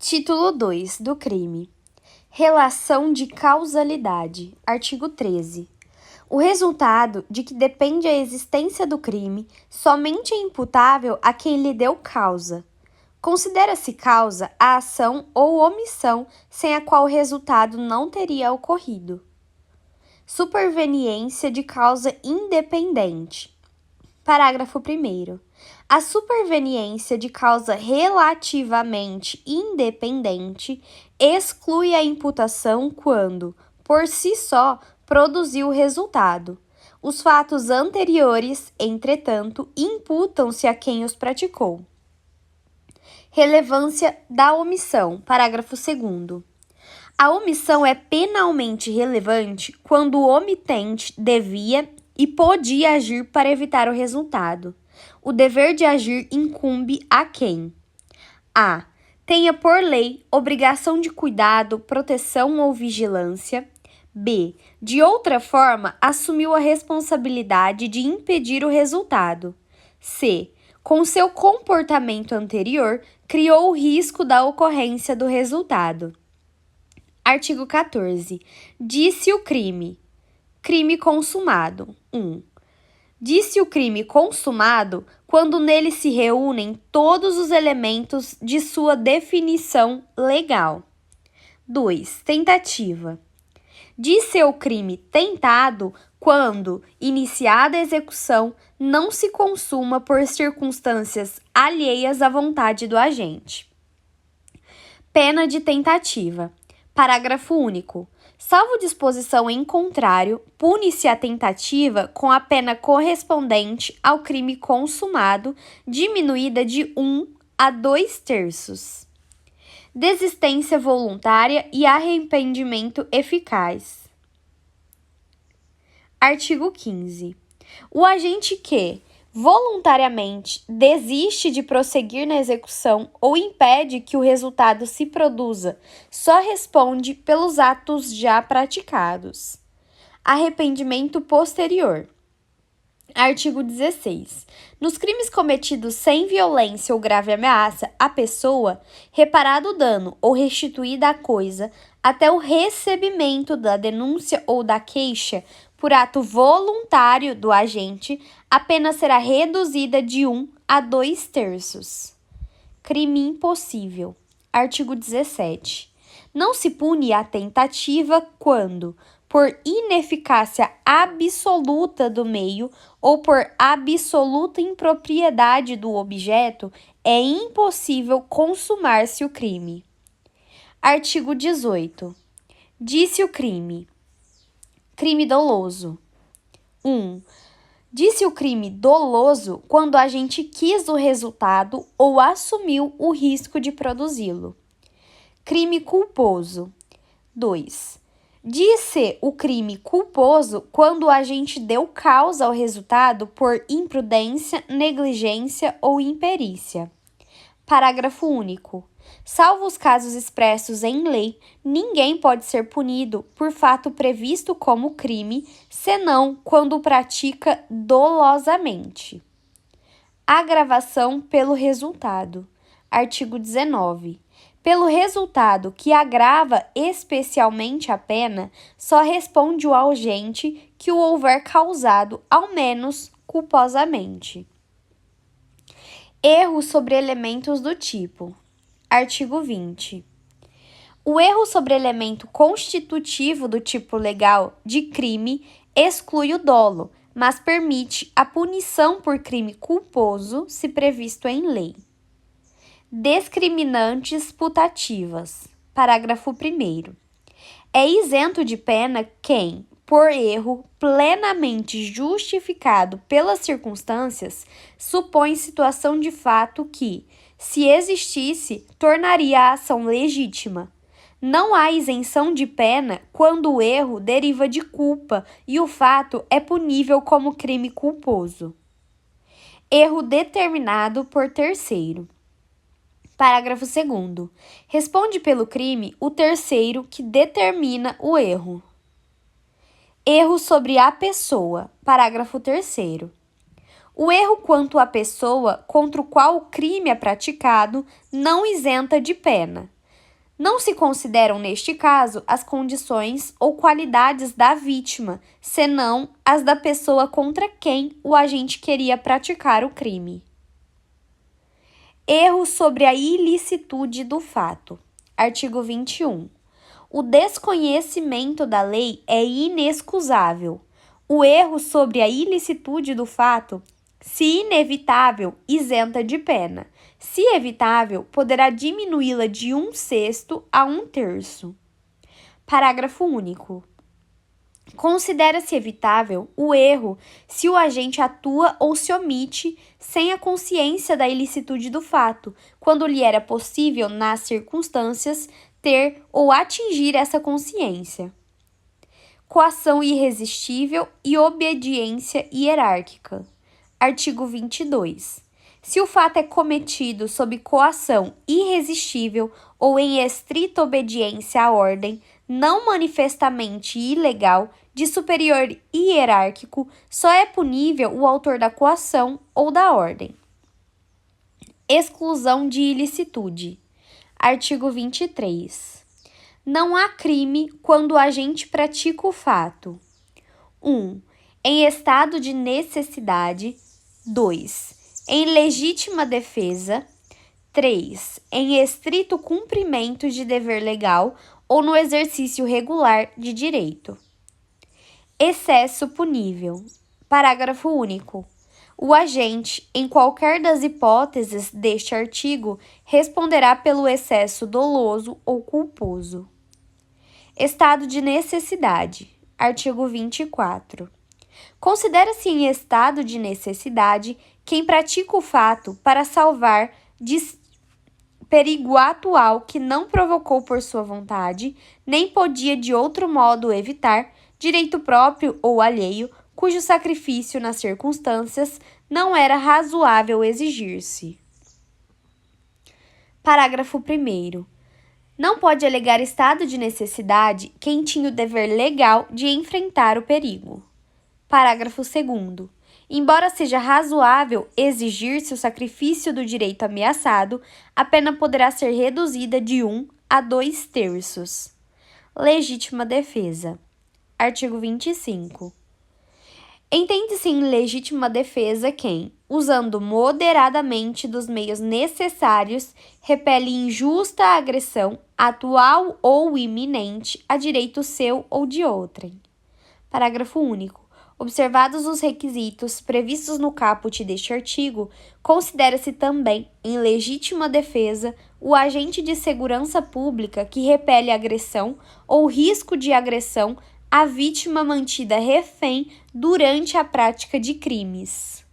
Título 2 do crime. Relação de causalidade. Artigo 13. O resultado de que depende a existência do crime somente é imputável a quem lhe deu causa. Considera-se causa a ação ou omissão sem a qual o resultado não teria ocorrido. Superveniência de causa independente. Parágrafo 1º. A superveniência de causa relativamente independente exclui a imputação quando, por si só, produziu o resultado. Os fatos anteriores, entretanto, imputam-se a quem os praticou. Relevância da omissão. Parágrafo 2º. A omissão é penalmente relevante quando o omitente devia e podia agir para evitar o resultado. O dever de agir incumbe a quem? A. Tenha por lei obrigação de cuidado, proteção ou vigilância. B. De outra forma, assumiu a responsabilidade de impedir o resultado. C. Com seu comportamento anterior, criou o risco da ocorrência do resultado. Artigo 14. Disse o crime. Crime consumado. 1. Disse o crime consumado quando nele se reúnem todos os elementos de sua definição legal. 2. Tentativa. Disse o crime tentado quando, iniciada a execução, não se consuma por circunstâncias alheias à vontade do agente. Pena de tentativa. Parágrafo único. Salvo disposição em contrário, pune-se a tentativa com a pena correspondente ao crime consumado, diminuída de 1 a 2/3. Desistência voluntária e arrependimento eficaz. Artigo 15. O agente que, voluntariamente, desiste de prosseguir na execução ou impede que o resultado se produza, só responde pelos atos já praticados. Arrependimento posterior. Artigo 16. Nos crimes cometidos sem violência ou grave ameaça à pessoa, reparado o dano ou restituída a coisa, até o recebimento da denúncia ou da queixa, por ato voluntário do agente, a pena será reduzida de 1 a 2/3. Crime impossível. Artigo 17. Não se pune a tentativa quando, por ineficácia absoluta do meio ou por absoluta impropriedade do objeto, é impossível consumar-se o crime. Artigo 18. Disse o crime. Crime doloso. 1. Disse o crime doloso quando o agente quis o resultado ou assumiu o risco de produzi-lo. Crime culposo. 2. Disse o crime culposo quando o agente deu causa ao resultado por imprudência, negligência ou imperícia. Parágrafo único. Salvo os casos expressos em lei, ninguém pode ser punido por fato previsto como crime, senão quando o pratica dolosamente. Agravação pelo resultado. Artigo 19. Pelo resultado que agrava especialmente a pena, só responde o agente que o houver causado, ao menos culposamente. Erro sobre elementos do tipo. Artigo 20. O erro sobre elemento constitutivo do tipo legal de crime exclui o dolo, mas permite a punição por crime culposo, se previsto em lei. Discriminantes putativas. Parágrafo 1º. É isento de pena quem, por erro plenamente justificado pelas circunstâncias, supõe situação de fato que, se existisse, tornaria a ação legítima. Não há isenção de pena quando o erro deriva de culpa e o fato é punível como crime culposo. Erro determinado por terceiro. Parágrafo 2º. Responde pelo crime o terceiro que determina o erro. Erro sobre a pessoa. Parágrafo 3º. O erro quanto à pessoa contra o qual o crime é praticado não isenta de pena. Não se consideram, neste caso, as condições ou qualidades da vítima, senão as da pessoa contra quem o agente queria praticar o crime. Erro sobre a ilicitude do fato. Artigo 21. O desconhecimento da lei é inexcusável. O erro sobre a ilicitude do fato, se inevitável, isenta de pena. Se evitável, poderá diminuí-la de 1/6 a 1/3. Parágrafo único. Considera-se evitável o erro se o agente atua ou se omite sem a consciência da ilicitude do fato, quando lhe era possível, nas circunstâncias, ter ou atingir essa consciência. Coação irresistível e obediência hierárquica. Artigo 22. Se o fato é cometido sob coação irresistível ou em estrita obediência à ordem, não manifestamente ilegal, de superior hierárquico, só é punível o autor da coação ou da ordem. Exclusão de ilicitude. Artigo 23. Não há crime quando o agente pratica o fato. 1. Em estado de necessidade. 2. Em legítima defesa. 3. Em estrito cumprimento de dever legal ou no exercício regular de direito. Excesso punível. Parágrafo único. O agente, em qualquer das hipóteses deste artigo, responderá pelo excesso doloso ou culposo. Estado de necessidade. Artigo 24. Considera-se em estado de necessidade quem pratica o fato para salvar de perigo atual que não provocou por sua vontade, nem podia de outro modo evitar, direito próprio ou alheio, cujo sacrifício nas circunstâncias não era razoável exigir-se. Parágrafo 1º. Não pode alegar estado de necessidade quem tinha o dever legal de enfrentar o perigo. Parágrafo 2º. Embora seja razoável exigir-se o sacrifício do direito ameaçado, a pena poderá ser reduzida de 1 a 2/3. Legítima defesa. Artigo 25. Entende-se em legítima defesa quem, usando moderadamente dos meios necessários, repele injusta agressão, atual ou iminente, a direito seu ou de outrem. Parágrafo único. Observados os requisitos previstos no caput deste artigo, considera-se também, em legítima defesa, o agente de segurança pública que repele agressão ou risco de agressão à vítima mantida refém durante a prática de crimes.